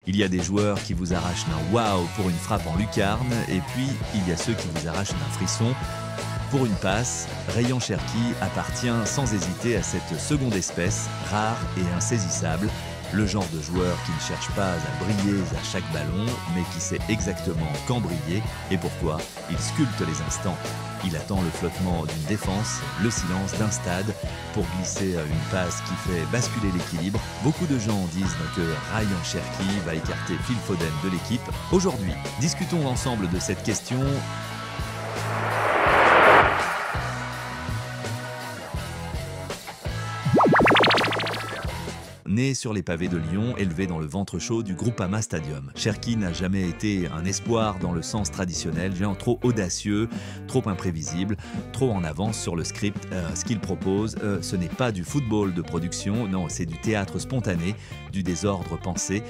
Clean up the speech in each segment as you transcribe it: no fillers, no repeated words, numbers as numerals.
Il y a des joueurs qui vous arrachent un waouh pour une frappe en lucarne, et puis il y a ceux qui vous arrachent un frisson pour une passe. Rayan Cherki appartient sans hésiter à cette seconde espèce, rare et insaisissable. Le genre de joueur qui ne cherche pas à briller à chaque ballon, mais qui sait exactement quand briller et pourquoi. Il sculpte les instants. Il attend le flottement d'une défense, le silence d'un stade pour glisser une passe qui fait basculer l'équilibre. Beaucoup de gens disent que Rayan Cherki va écarter Phil Foden de l'équipe. Aujourd'hui, discutons ensemble de cette question. Né sur les pavés de Lyon, élevé dans le ventre chaud du Groupama Stadium. Cherki n'a jamais été un espoir dans le sens traditionnel, géant trop audacieux, trop imprévisible, trop en avance sur le script. Ce qu'il propose, ce n'est pas du football de production, non, c'est du théâtre spontané, du désordre pensé.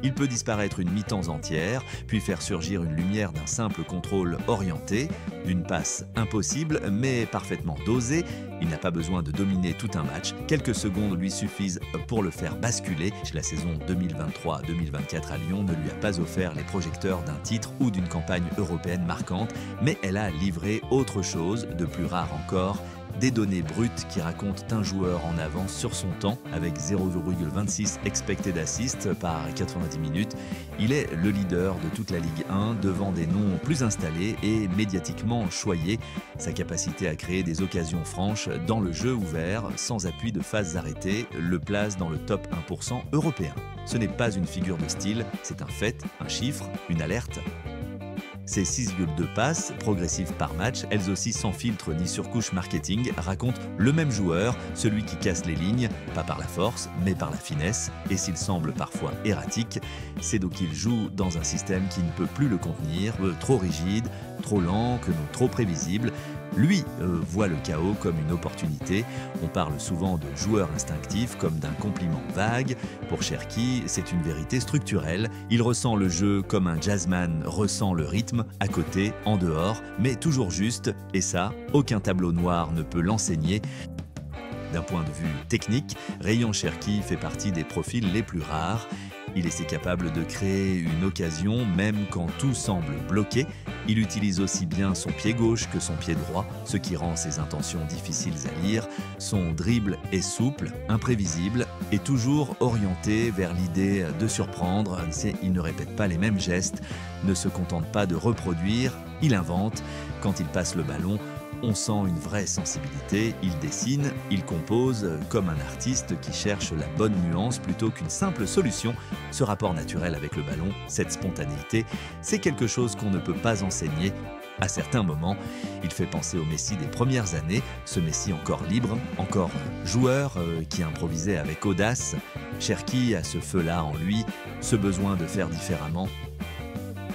Il peut disparaître une mi-temps entière, puis faire surgir une lumière d'un simple contrôle orienté, d'une passe impossible mais parfaitement dosée. Il n'a pas besoin de dominer tout un match. Quelques secondes lui suffisent pour le faire basculer. La saison 2023-2024 à Lyon ne lui a pas offert les projecteurs d'un titre ou d'une campagne européenne marquante, mais elle a livré autre chose, de plus rare encore. Des données brutes qui racontent un joueur en avance sur son temps, avec 0,26 expected assist par 90 minutes. Il est le leader de toute la Ligue 1, devant des noms plus installés et médiatiquement choyés. Sa capacité à créer des occasions franches dans le jeu ouvert, sans appui de phases arrêtées, le place dans le top 1% européen. Ce n'est pas une figure de style, c'est un fait, un chiffre, une alerte. Ces 6,2 passes, progressives par match, elles aussi sans filtre ni surcouche marketing, racontent le même joueur, celui qui casse les lignes, pas par la force, mais par la finesse. Et s'il semble parfois erratique, c'est donc qu'il joue dans un système qui ne peut plus le contenir, trop rigide, trop lent, que non trop prévisible. Lui voit le chaos comme une opportunité. On parle souvent de joueur instinctif comme d'un compliment vague. Pour Cherki, c'est une vérité structurelle. Il ressent le jeu comme un jazzman ressent le rythme, à côté, en dehors, mais toujours juste. Et ça, aucun tableau noir ne peut l'enseigner. D'un point de vue technique, Rayan Cherki fait partie des profils les plus rares. Il est si capable de créer une occasion même quand tout semble bloqué. Il utilise aussi bien son pied gauche que son pied droit, ce qui rend ses intentions difficiles à lire. Son dribble est souple, imprévisible et toujours orienté vers l'idée de surprendre. Il ne répète pas les mêmes gestes, ne se contente pas de reproduire, il invente. Quand il passe le ballon, on sent une vraie sensibilité, il dessine, il compose comme un artiste qui cherche la bonne nuance plutôt qu'une simple solution. Ce rapport naturel avec le ballon, cette spontanéité, c'est quelque chose qu'on ne peut pas enseigner. À certains moments, il fait penser au Messi des premières années, ce Messi encore libre, encore joueur qui improvisait avec audace. Cherki a ce feu-là en lui, ce besoin de faire différemment.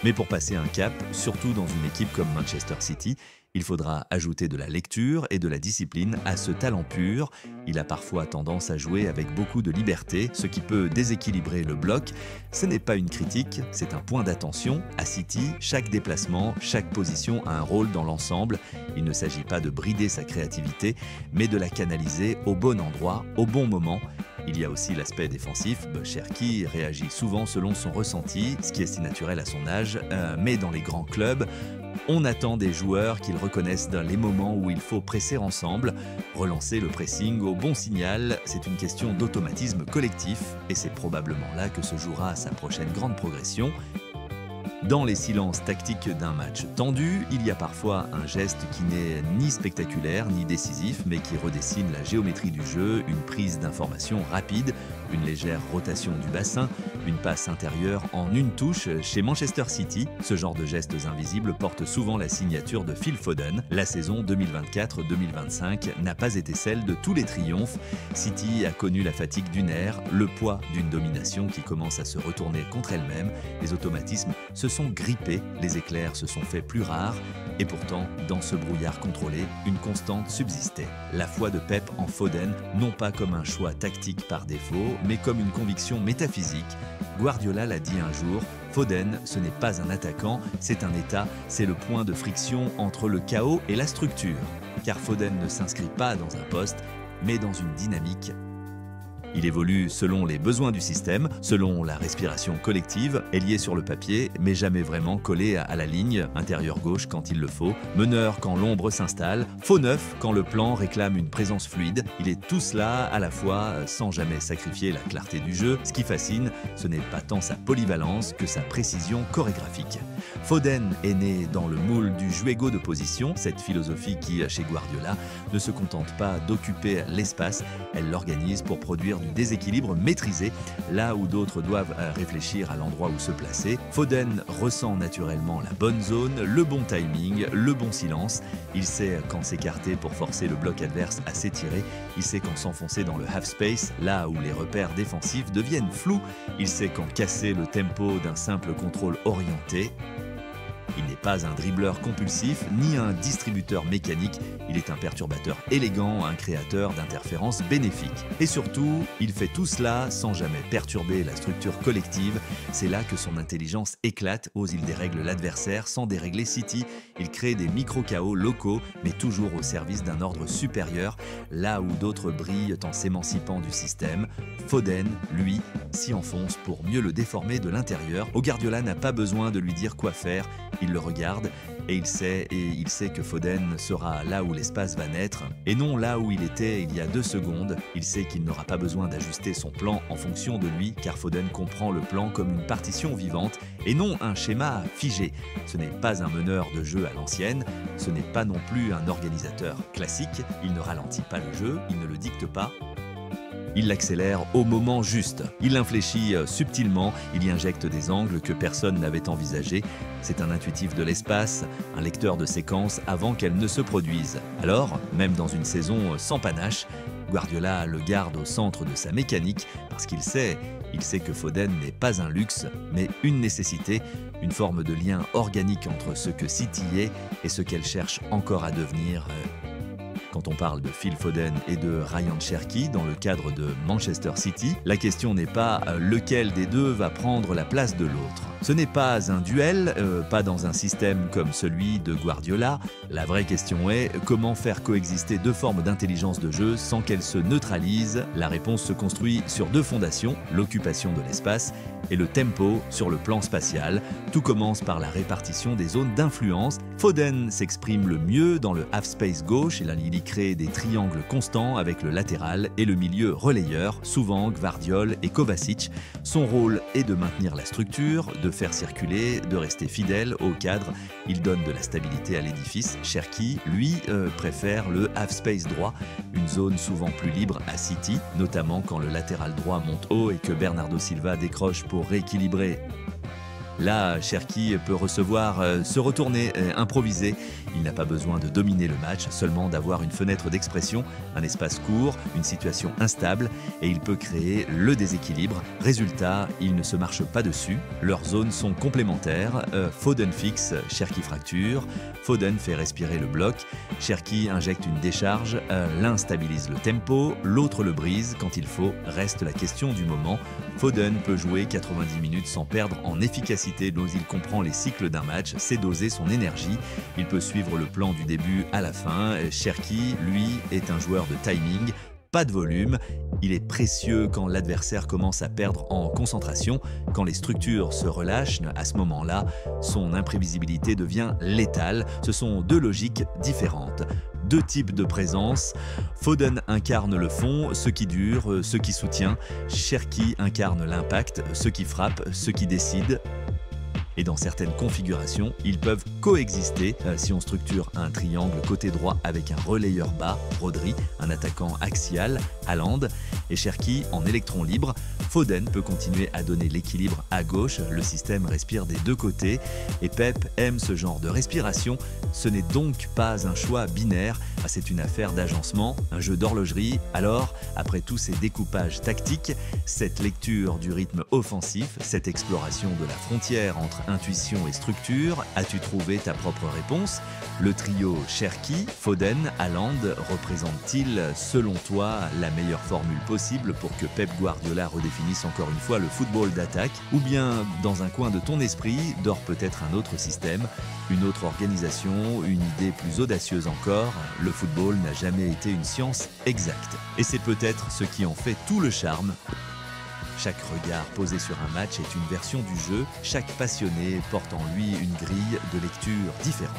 Mais pour passer un cap, surtout dans une équipe comme Manchester City, il faudra ajouter de la lecture et de la discipline à ce talent pur. Il a parfois tendance à jouer avec beaucoup de liberté, ce qui peut déséquilibrer le bloc. Ce n'est pas une critique, c'est un point d'attention. À City, chaque déplacement, chaque position a un rôle dans l'ensemble. Il ne s'agit pas de brider sa créativité, mais de la canaliser au bon endroit, au bon moment. Il y a aussi l'aspect défensif. Cherki réagit souvent selon son ressenti, ce qui est si naturel à son âge, mais dans les grands clubs, on attend des joueurs qu'ils reconnaissent dans les moments où il faut presser ensemble. Relancer le pressing au bon signal, c'est une question d'automatisme collectif et c'est probablement là que se jouera sa prochaine grande progression. Dans les silences tactiques d'un match tendu, il y a parfois un geste qui n'est ni spectaculaire ni décisif, mais qui redessine la géométrie du jeu, une prise d'information rapide, une légère rotation du bassin, une passe intérieure en une touche. Chez Manchester City, ce genre de gestes invisibles porte souvent la signature de Phil Foden. La saison 2024-2025 n'a pas été celle de tous les triomphes. City a connu la fatigue d'une ère, le poids d'une domination qui commence à se retourner contre elle-même. Les automatismes se sont grippés, les éclairs se sont faits plus rares, et pourtant, dans ce brouillard contrôlé, une constante subsistait. La foi de Pep en Foden, non pas comme un choix tactique par défaut, mais comme une conviction métaphysique. Guardiola l'a dit un jour, Foden, ce n'est pas un attaquant, c'est un état, c'est le point de friction entre le chaos et la structure. Car Foden ne s'inscrit pas dans un poste, mais dans une dynamique. Il évolue selon les besoins du système, selon la respiration collective, ailier sur le papier, mais jamais vraiment collé à la ligne, intérieur gauche quand il le faut, meneur quand l'ombre s'installe, faux neuf quand le plan réclame une présence fluide. Il est tout cela à la fois sans jamais sacrifier la clarté du jeu. Ce qui fascine, ce n'est pas tant sa polyvalence que sa précision chorégraphique. Foden est né dans le moule du juego de position, cette philosophie qui, chez Guardiola, ne se contente pas d'occuper l'espace, elle l'organise pour produire du déséquilibre maîtrisé, là où d'autres doivent réfléchir à l'endroit où se placer. Foden ressent naturellement la bonne zone, le bon timing, le bon silence. Il sait quand s'écarter pour forcer le bloc adverse à s'étirer, il sait quand s'enfoncer dans le half space, là où les repères défensifs deviennent flous, il sait quand casser le tempo d'un simple contrôle orienté. Il n'est pas un dribbleur compulsif, ni un distributeur mécanique, il est un perturbateur élégant, un créateur d'interférences bénéfiques. Et surtout, il fait tout cela sans jamais perturber la structure collective. C'est là que son intelligence éclate, ose-il dérègle l'adversaire sans dérégler City. Il crée des micro-chaos locaux, mais toujours au service d'un ordre supérieur, là où d'autres brillent en s'émancipant du système. Foden, lui, s'y enfonce pour mieux le déformer de l'intérieur. Guardiola n'a pas besoin de lui dire quoi faire. Il le regarde et il sait que Foden sera là où l'espace va naître et non là où il était il y a 2 secondes. Il sait qu'il n'aura pas besoin d'ajuster son plan en fonction de lui car Foden comprend le plan comme une partition vivante et non un schéma figé. Ce n'est pas un meneur de jeu à l'ancienne, ce n'est pas non plus un organisateur classique. Il ne ralentit pas le jeu, il ne le dicte pas. Il l'accélère au moment juste. Il l'infléchit subtilement, il y injecte des angles que personne n'avait envisagés. C'est un intuitif de l'espace, un lecteur de séquences avant qu'elles ne se produisent. Alors, même dans une saison sans panache, Guardiola le garde au centre de sa mécanique parce qu'il sait que Foden n'est pas un luxe, mais une nécessité, une forme de lien organique entre ce que City est et ce qu'elle cherche encore à devenir. Quand on parle de Phil Foden et de Ryan Cherki dans le cadre de Manchester City, la question n'est pas lequel des deux va prendre la place de l'autre. Ce n'est pas un duel, pas dans un système comme celui de Guardiola. La vraie question est comment faire coexister 2 formes d'intelligence de jeu sans qu'elles se neutralisent. La réponse se construit sur 2 fondations, l'occupation de l'espace et le tempo sur le plan spatial. Tout commence par la répartition des zones d'influence. Foden s'exprime le mieux dans le half-space gauche et là il y crée des triangles constants avec le latéral et le milieu relayeur, souvent Gvardiol et Kovacic. Son rôle est de maintenir la structure, de faire circuler, de rester fidèle au cadre. Il donne de la stabilité à l'édifice. Cherki, lui, préfère le half-space droit, une zone souvent plus libre à City, notamment quand le latéral droit monte haut et que Bernardo Silva décroche pour rééquilibrer. Là, Cherki peut recevoir, se retourner, improviser. Il n'a pas besoin de dominer le match, seulement d'avoir une fenêtre d'expression, un espace court, une situation instable et il peut créer le déséquilibre. Résultat, il ne se marche pas dessus. Leurs zones sont complémentaires. Foden fixe, Cherki fracture. Foden fait respirer le bloc. Cherki injecte une décharge. L'un stabilise le tempo, l'autre le brise quand il faut. Reste la question du moment. Foden peut jouer 90 minutes sans perdre en efficacité dont il comprend les cycles d'un match, sait doser son énergie. Il peut suivre le plan du début à la fin. Cherki, lui, est un joueur de timing, pas de volume. Il est précieux quand l'adversaire commence à perdre en concentration. Quand les structures se relâchent, à ce moment-là, son imprévisibilité devient létale. Ce sont 2 logiques différentes. 2 types de présence. Foden incarne le fond, ce qui dure, ce qui soutient. Cherki incarne l'impact, ce qui frappe, ce qui décide. Et dans certaines configurations, ils peuvent coexister si on structure un triangle côté droit avec un relayeur bas, Rodri, un attaquant axial, Haaland, et Cherki en électron libre. Foden peut continuer à donner l'équilibre à gauche, le système respire des 2 côtés, et Pep aime ce genre de respiration. Ce n'est donc pas un choix binaire, c'est une affaire d'agencement, un jeu d'horlogerie. Alors, après tous ces découpages tactiques, cette lecture du rythme offensif, cette exploration de la frontière entre intuition et structure, as-tu trouvé ta propre réponse? Le trio Cherki, Foden, Haaland représente-t-il, selon toi, la meilleure formule possible pour que Pep Guardiola redéfinisse définissent encore une fois le football d'attaque, ou bien dans un coin de ton esprit dort peut-être un autre système, une autre organisation, une idée plus audacieuse encore. Le football n'a jamais été une science exacte. Et c'est peut-être ce qui en fait tout le charme. Chaque regard posé sur un match est une version du jeu, chaque passionné porte en lui une grille de lecture différente.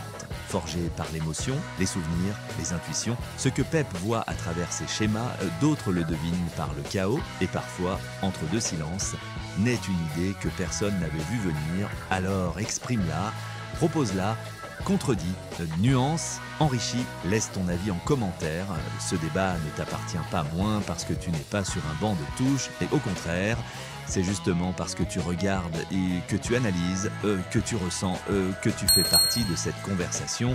Forgé par l'émotion, les souvenirs, les intuitions, ce que Pep voit à travers ses schémas, d'autres le devinent par le chaos et parfois, entre deux silences, naît une idée que personne n'avait vu venir, alors exprime-la, propose-la, contredit, nuance, enrichit, laisse ton avis en commentaire. Ce débat ne t'appartient pas moins parce que tu n'es pas sur un banc de touche, et au contraire, c'est justement parce que tu regardes et que tu analyses, que tu ressens, que tu fais partie de cette conversation